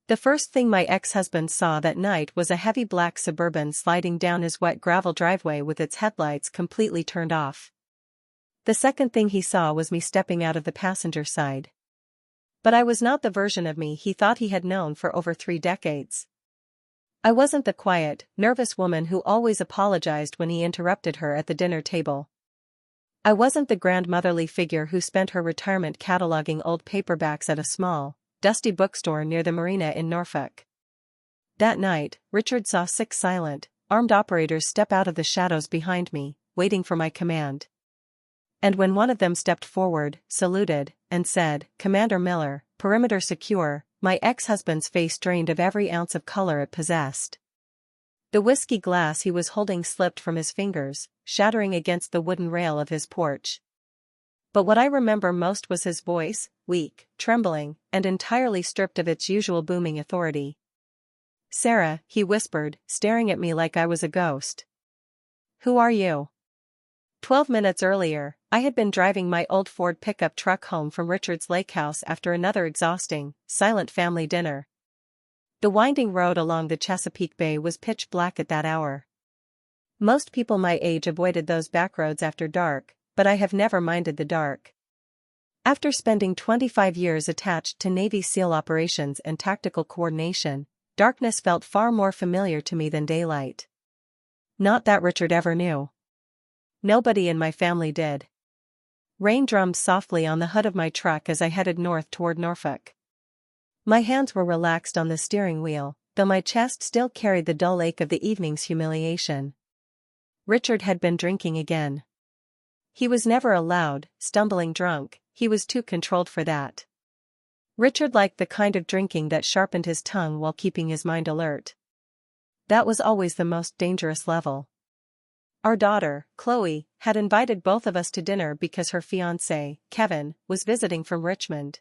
The first thing my ex-husband saw that night was a heavy black Suburban sliding down his wet gravel driveway with its headlights completely turned off. The second thing he saw was me stepping out of the passenger side. But I was not the version of me he thought he had known for over 3 decades. I wasn't the quiet, nervous woman who always apologized when he interrupted her at the dinner table. I wasn't the grandmotherly figure who spent her retirement cataloging old paperbacks at a small, dusty bookstore near the marina in Norfolk. That night, Richard saw 6 silent, armed operators step out of the shadows behind me, waiting for my command. And when one of them stepped forward, saluted, and said, "Commander Miller, perimeter secure," my ex-husband's face drained of every ounce of color it possessed. The whiskey glass he was holding slipped from his fingers, shattering against the wooden rail of his porch. But what I remember most was his voice, weak, trembling, and entirely stripped of its usual booming authority. "Sarah," he whispered, staring at me like I was a ghost. "Who are you?" 12 minutes earlier, I had been driving my old Ford pickup truck home from Richard's lake house after another exhausting, silent family dinner. The winding road along the Chesapeake Bay was pitch black at that hour. Most people my age avoided those back roads after dark, but I have never minded the dark. After spending 25 years attached to Navy SEAL operations and tactical coordination, darkness felt far more familiar to me than daylight. Not that Richard ever knew. Nobody in my family did. Rain drummed softly on the hood of my truck as I headed north toward Norfolk. My hands were relaxed on the steering wheel, though my chest still carried the dull ache of the evening's humiliation. Richard had been drinking again. He was never a loud, stumbling drunk, he was too controlled for that. Richard liked the kind of drinking that sharpened his tongue while keeping his mind alert. That was always the most dangerous level. Our daughter, Chloe, had invited both of us to dinner because her fiancé, Kevin, was visiting from Richmond.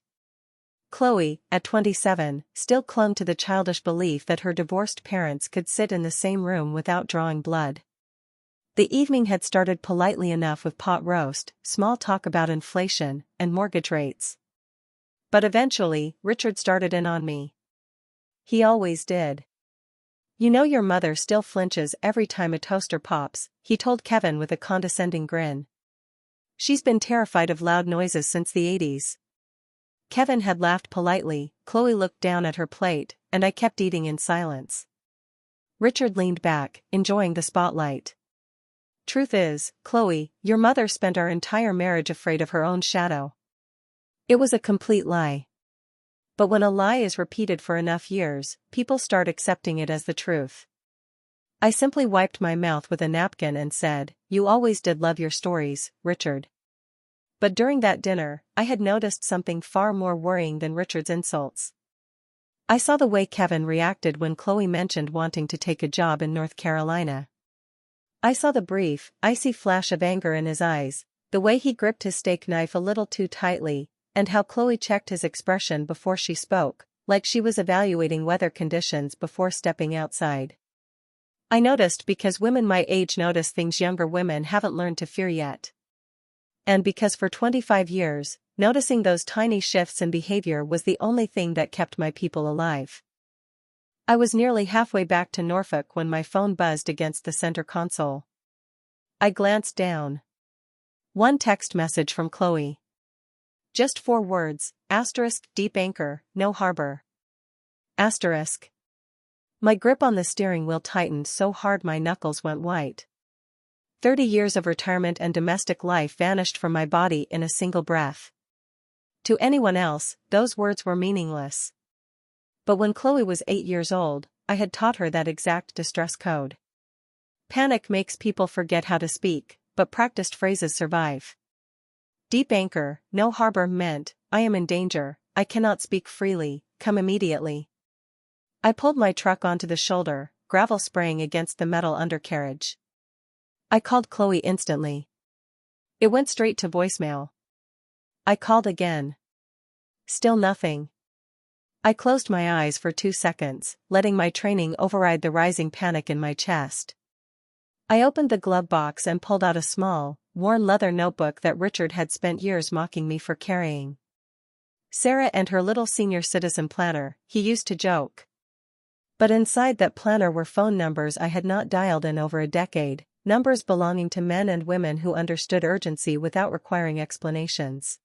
Chloe, at 27, still clung to the childish belief that her divorced parents could sit in the same room without drawing blood. The evening had started politely enough with pot roast, small talk about inflation, and mortgage rates. But eventually, Richard started in on me. He always did. "You know your mother still flinches every time a toaster pops," he told Kevin with a condescending grin. "She's been terrified of loud noises since the 80s. Kevin had laughed politely, Chloe looked down at her plate, and I kept eating in silence. Richard leaned back, enjoying the spotlight. "Truth is, Chloe, your mother spent our entire marriage afraid of her own shadow." It was a complete lie. But when a lie is repeated for enough years, people start accepting it as the truth. I simply wiped my mouth with a napkin and said, "You always did love your stories, Richard." But during that dinner, I had noticed something far more worrying than Richard's insults. I saw the way Kevin reacted when Chloe mentioned wanting to take a job in North Carolina. I saw the brief, icy flash of anger in his eyes, the way he gripped his steak knife a little too tightly, and how Chloe checked his expression before she spoke, like she was evaluating weather conditions before stepping outside. I noticed because women my age notice things younger women haven't learned to fear yet. And because for 25 years, noticing those tiny shifts in behavior was the only thing that kept my people alive. I was nearly halfway back to Norfolk when my phone buzzed against the center console. I glanced down. One text message from Chloe. Just 4 words, asterisk, deep anchor, no harbor. Asterisk. My grip on the steering wheel tightened so hard my knuckles went white. 30 years of retirement and domestic life vanished from my body in a single breath. To anyone else, those words were meaningless. But when Chloe was 8 years old, I had taught her that exact distress code. Panic makes people forget how to speak, but practiced phrases survive. Deep anchor, no harbor meant, I am in danger, I cannot speak freely, come immediately. I pulled my truck onto the shoulder, gravel spraying against the metal undercarriage. I called Chloe instantly. It went straight to voicemail. I called again. Still nothing. I closed my eyes for 2 seconds, letting my training override the rising panic in my chest. I opened the glove box and pulled out a small, worn leather notebook that Richard had spent years mocking me for carrying. Sarah and her little senior citizen planner, he used to joke. But inside that planner were phone numbers I had not dialed in over a decade, numbers belonging to men and women who understood urgency without requiring explanations.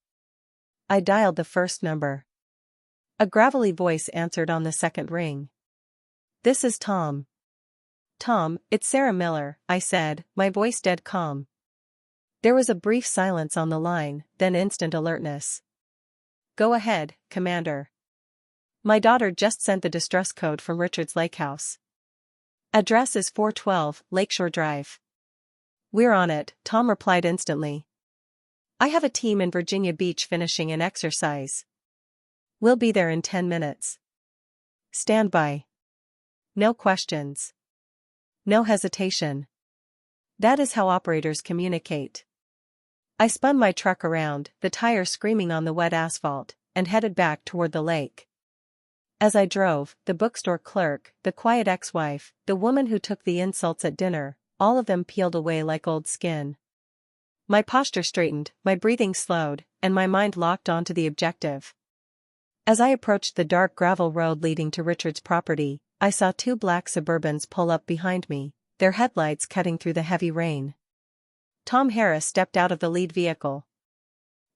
I dialed the first number. A gravelly voice answered on the second ring. "This is Tom." "Tom, it's Sarah Miller," I said, my voice dead calm. There was a brief silence on the line, then instant alertness. "Go ahead, Commander. My daughter just sent the distress code from Richard's Lake House. Address is 412 Lakeshore Drive." "We're on it," Tom replied instantly. "I have a team in Virginia Beach finishing an exercise. We'll be there in 10 minutes. Stand by. No questions. No hesitation. That is how operators communicate." I spun my truck around, the tire screaming on the wet asphalt, and headed back toward the lake. As I drove, the bookstore clerk, the quiet ex-wife, the woman who took the insults at dinner, all of them peeled away like old skin. My posture straightened, my breathing slowed, and my mind locked onto the objective. As I approached the dark gravel road leading to Richard's property, I saw two black Suburbans pull up behind me, their headlights cutting through the heavy rain. Tom Harris stepped out of the lead vehicle.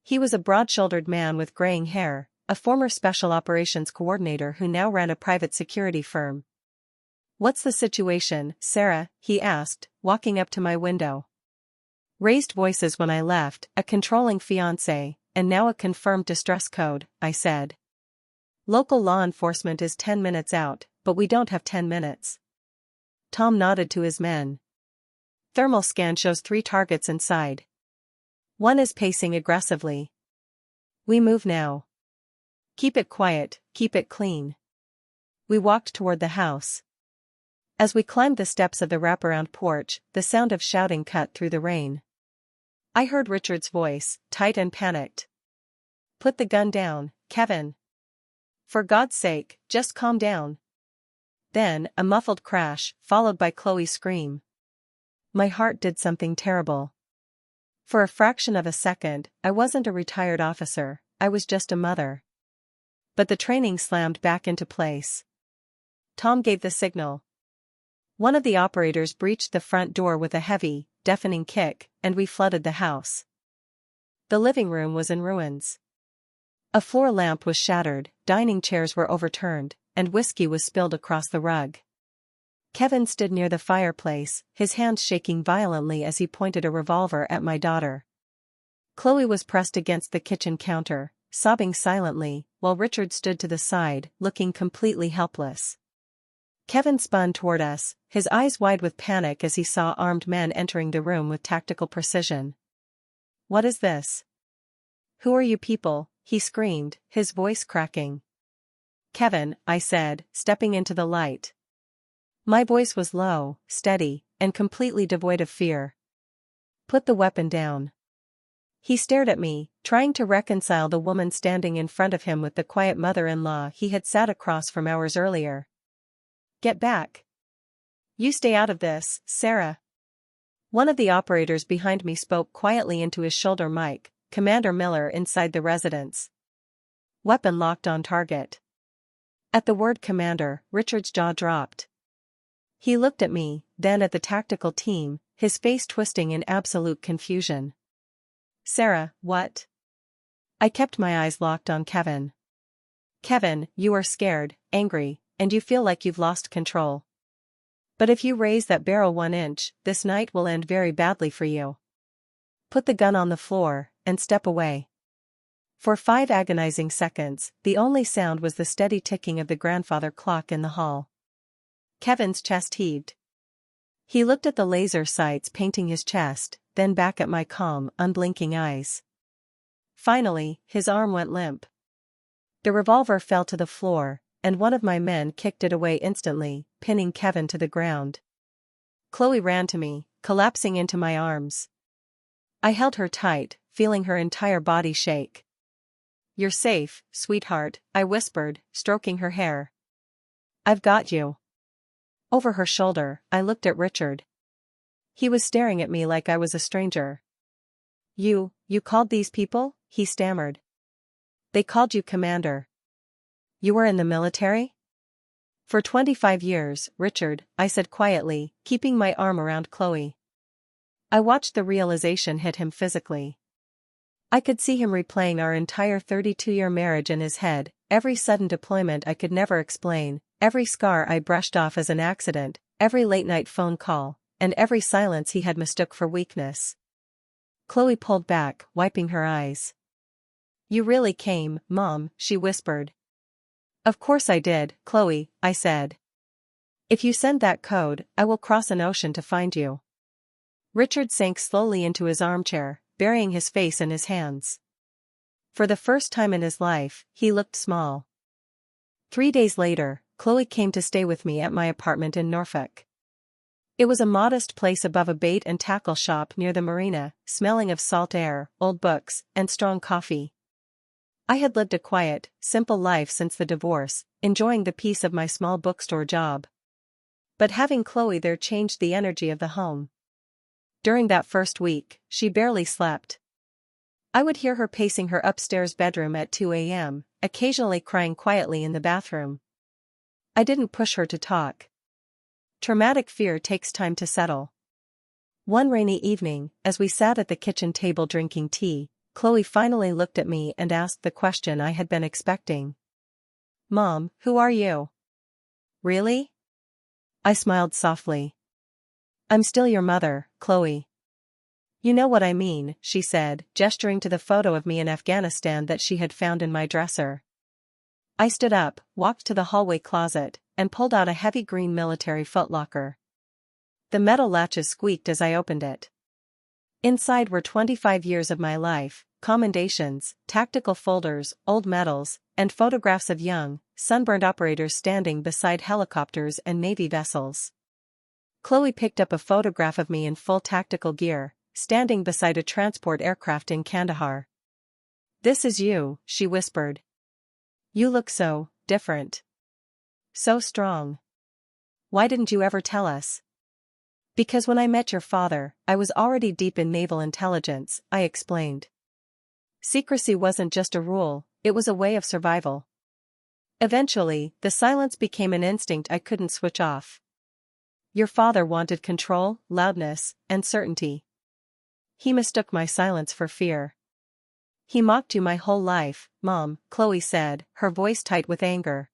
He was a broad-shouldered man with graying hair, a former special operations coordinator who now ran a private security firm. "What's the situation, Sarah?" he asked, walking up to my window. Raised voices when I left, a controlling fiancé, and now a confirmed distress code, I said. "Local law enforcement is 10 minutes out, but we don't have 10 minutes. Tom nodded to his men. "Thermal scan shows 3 targets inside. One is pacing aggressively. We move now. Keep it quiet, keep it clean." We walked toward the house. As we climbed the steps of the wraparound porch, the sound of shouting cut through the rain. I heard Richard's voice, tight and panicked. "Put the gun down, Kevin. For God's sake, just calm down." Then, a muffled crash, followed by Chloe's scream. My heart did something terrible. For a fraction of a second, I wasn't a retired officer, I was just a mother. But the training slammed back into place. Tom gave the signal. One of the operators breached the front door with a heavy, deafening kick, and we flooded the house. The living room was in ruins. A floor lamp was shattered, dining chairs were overturned, and whiskey was spilled across the rug. Kevin stood near the fireplace, his hands shaking violently as he pointed a revolver at my daughter. Chloe was pressed against the kitchen counter, sobbing silently, while Richard stood to the side, looking completely helpless. Kevin spun toward us, his eyes wide with panic as he saw armed men entering the room with tactical precision. "What is this? Who are you people?" he screamed, his voice cracking. "Kevin," I said, stepping into the light. My voice was low, steady, and completely devoid of fear. "Put the weapon down." He stared at me, trying to reconcile the woman standing in front of him with the quiet mother-in-law he had sat across from hours earlier. "Get back. You stay out of this, Sarah." One of the operators behind me spoke quietly into his shoulder mic, "Commander Miller inside the residence. Weapon locked on target." At the word commander, Richard's jaw dropped. He looked at me, then at the tactical team, his face twisting in absolute confusion. "Sarah, what?" I kept my eyes locked on Kevin. "Kevin, you are scared, angry, and you feel like you've lost control. But if you raise that barrel 1 inch, this night will end very badly for you. Put the gun on the floor, and step away." For 5 agonizing seconds, the only sound was the steady ticking of the grandfather clock in the hall. Kevin's chest heaved. He looked at the laser sights painting his chest, then back at my calm, unblinking eyes. Finally, his arm went limp. The revolver fell to the floor, and one of my men kicked it away instantly, pinning Kevin to the ground. Chloe ran to me, collapsing into my arms. I held her tight, feeling her entire body shake. "You're safe, sweetheart," I whispered, stroking her hair. "I've got you." Over her shoulder, I looked at Richard. He was staring at me like I was a stranger. You called these people?" he stammered. They called you commander. You were in the military? For 25 years, Richard, I said quietly, keeping my arm around Chloe. I watched the realization hit him physically. I could see him replaying our entire 32-year marriage in his head, every sudden deployment I could never explain, every scar I brushed off as an accident, every late-night phone call, and every silence he had mistook for weakness. Chloe pulled back, wiping her eyes. You really came, Mom, she whispered. Of course I did, Chloe, I said. If you send that code, I will cross an ocean to find you. Richard sank slowly into his armchair, burying his face in his hands. For the first time in his life, he looked small. 3 days later, Chloe came to stay with me at my apartment in Norfolk. It was a modest place above a bait and tackle shop near the marina, smelling of salt air, old books, and strong coffee. I had lived a quiet, simple life since the divorce, enjoying the peace of my small bookstore job. But having Chloe there changed the energy of the home. During that first week, she barely slept. I would hear her pacing her upstairs bedroom at 2 a.m., occasionally crying quietly in the bathroom. I didn't push her to talk. Traumatic fear takes time to settle. One rainy evening, as we sat at the kitchen table drinking tea, Chloe finally looked at me and asked the question I had been expecting. Mom, who are you? Really? I smiled softly. I'm still your mother, Chloe. You know what I mean, she said, gesturing to the photo of me in Afghanistan that she had found in my dresser. I stood up, walked to the hallway closet, and pulled out a heavy green military footlocker. The metal latches squeaked as I opened it. Inside were 25 years of my life, commendations, tactical folders, old medals, and photographs of young, sunburned operators standing beside helicopters and Navy vessels. Chloe picked up a photograph of me in full tactical gear, standing beside a transport aircraft in Kandahar. This is you, she whispered. You look so different. So strong. Why didn't you ever tell us? Because when I met your father, I was already deep in naval intelligence, I explained. Secrecy wasn't just a rule, it was a way of survival. Eventually, the silence became an instinct I couldn't switch off. Your father wanted control, loudness, and certainty. He mistook my silence for fear. He mocked you my whole life, Mom, Chloe said, her voice tight with anger.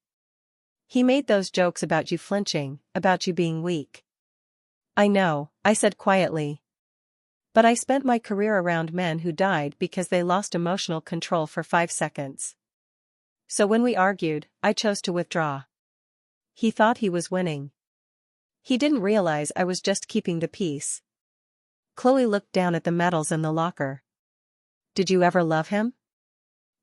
He made those jokes about you flinching, about you being weak. I know, I said quietly. But I spent my career around men who died because they lost emotional control for 5 seconds. So when we argued, I chose to withdraw. He thought he was winning. He didn't realize I was just keeping the peace. Chloe looked down at the medals in the locker. Did you ever love him?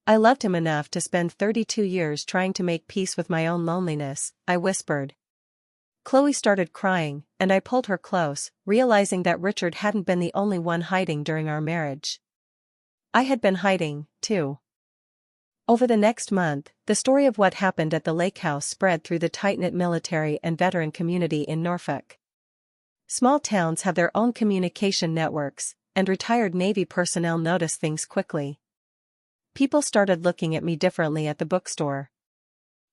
I loved him enough to spend 32 years trying to make peace with my own loneliness, I whispered. Chloe started crying, and I pulled her close, realizing that Richard hadn't been the only one hiding during our marriage. I had been hiding, too. Over the next month, the story of what happened at the lake house spread through the tight-knit military and veteran community in Norfolk. Small towns have their own communication networks, and retired Navy personnel noticed things quickly. People started looking at me differently at the bookstore.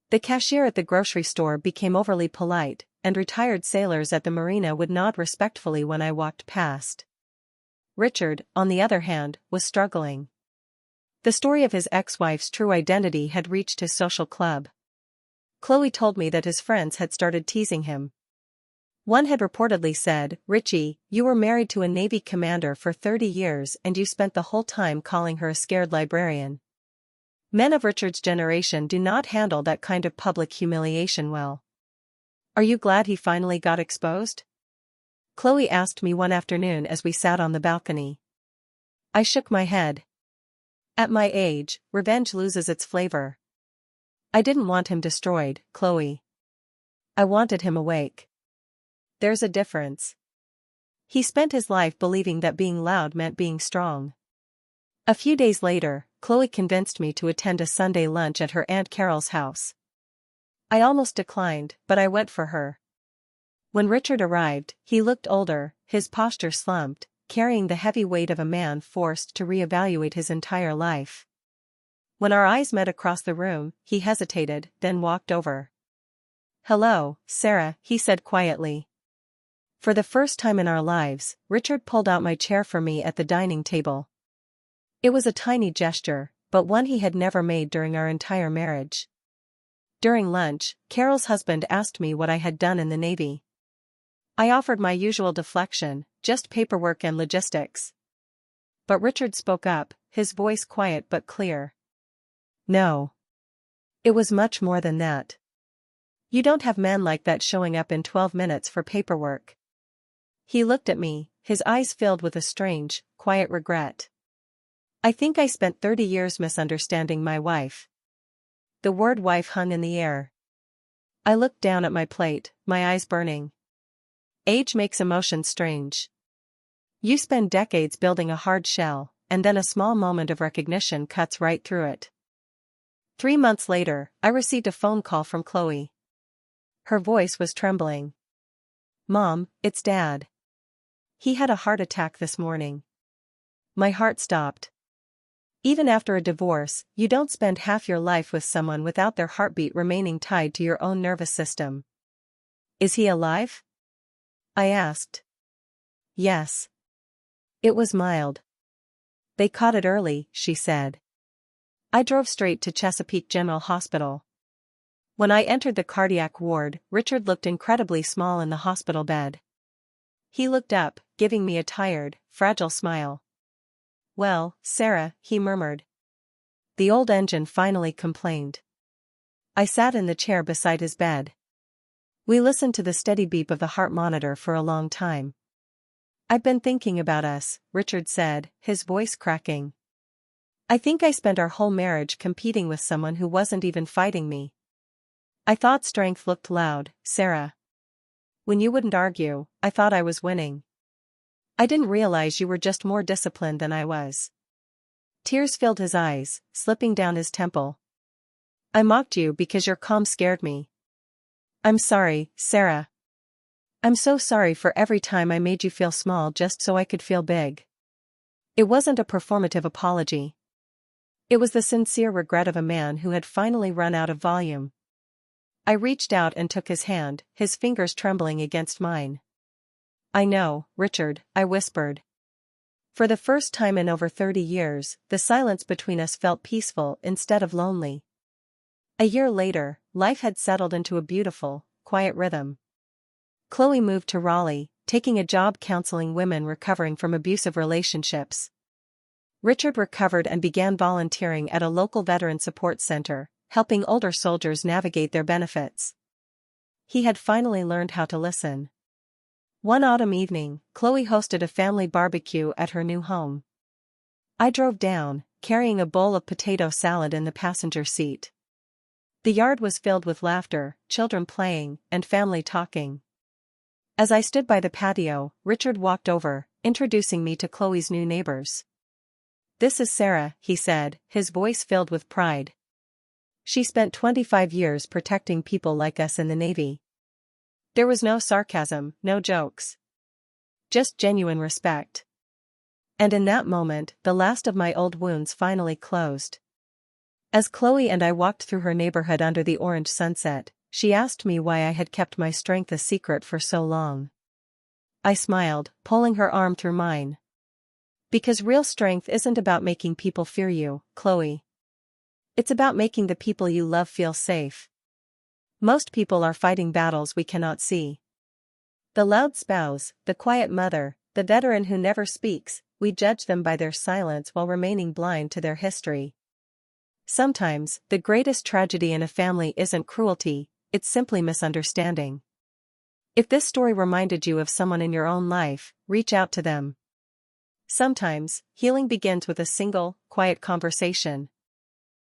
The cashier at the grocery store became overly polite, and retired sailors at the marina would nod respectfully when I walked past. Richard, on the other hand, was struggling. The story of his ex-wife's true identity had reached his social club. Chloe told me that his friends had started teasing him. One had reportedly said, Richie, you were married to a Navy commander for 30 years and you spent the whole time calling her a scared librarian. Men of Richard's generation do not handle that kind of public humiliation well. Are you glad he finally got exposed? Chloe asked me one afternoon as we sat on the balcony. I shook my head. At my age, revenge loses its flavor. I didn't want him destroyed, Chloe. I wanted him awake. There's a difference. He spent his life believing that being loud meant being strong. A few days later, Chloe convinced me to attend a Sunday lunch at her Aunt Carol's house. I almost declined, but I went for her. When Richard arrived, he looked older, his posture slumped, carrying the heavy weight of a man forced to reevaluate his entire life. When our eyes met across the room, he hesitated, then walked over. "Hello, Sarah," he said quietly. For the first time in our lives, Richard pulled out my chair for me at the dining table. It was a tiny gesture, but one he had never made during our entire marriage. During lunch, Carol's husband asked me what I had done in the Navy. I offered my usual deflection, just paperwork and logistics. But Richard spoke up, his voice quiet but clear. "No. It was much more than that. You don't have men like that showing up in 12 minutes for paperwork." He looked at me, his eyes filled with a strange, quiet regret. "I think I spent 30 years misunderstanding my wife." The word wife hung in the air. I looked down at my plate, my eyes burning. Age makes emotions strange. You spend decades building a hard shell, and then a small moment of recognition cuts right through it. 3 months later, I received a phone call from Chloe. Her voice was trembling. "Mom, it's Dad. He had a heart attack this morning." My heart stopped. Even after a divorce, you don't spend half your life with someone without their heartbeat remaining tied to your own nervous system. "Is he alive?" I asked. "Yes." It was mild. "They caught it early," she said. I drove straight to Chesapeake General Hospital. When I entered the cardiac ward, Richard looked incredibly small in the hospital bed. He looked up, giving me a tired, fragile smile. "Well, Sarah," he murmured. The old engine finally complained. I sat in the chair beside his bed. We listened to the steady beep of the heart monitor for a long time. "I've been thinking about us," Richard said, his voice cracking. "I think I spent our whole marriage competing with someone who wasn't even fighting me. I thought strength looked loud, Sarah. When you wouldn't argue, I thought I was winning. I didn't realize you were just more disciplined than I was." Tears filled his eyes, slipping down his temple. "I mocked you because your calm scared me. I'm sorry, Sarah. I'm so sorry for every time I made you feel small just so I could feel big." It wasn't a performative apology. It was the sincere regret of a man who had finally run out of volume. I reached out and took his hand, his fingers trembling against mine. "I know, Richard," I whispered. For the first time in over 30 years, the silence between us felt peaceful instead of lonely. A year later, life had settled into a beautiful, quiet rhythm. Chloe moved to Raleigh, taking a job counseling women recovering from abusive relationships. Richard recovered and began volunteering at a local veteran support center, helping older soldiers navigate their benefits. He had finally learned how to listen. One autumn evening, Chloe hosted a family barbecue at her new home. I drove down, carrying a bowl of potato salad in the passenger seat. The yard was filled with laughter, children playing, and family talking. As I stood by the patio, Richard walked over, introducing me to Chloe's new neighbors. "This is Sarah," he said, his voice filled with pride. "She spent 25 years protecting people like us in the Navy." There was no sarcasm, no jokes. Just genuine respect. And in that moment, the last of my old wounds finally closed. As Chloe and I walked through her neighborhood under the orange sunset, she asked me why I had kept my strength a secret for so long. I smiled, pulling her arm through mine. "Because real strength isn't about making people fear you, Chloe. It's about making the people you love feel safe. Most people are fighting battles we cannot see. The loud spouse, the quiet mother, the veteran who never speaks, we judge them by their silence while remaining blind to their history. Sometimes, the greatest tragedy in a family isn't cruelty, it's simply misunderstanding." If this story reminded you of someone in your own life, reach out to them. Sometimes, healing begins with a single, quiet conversation.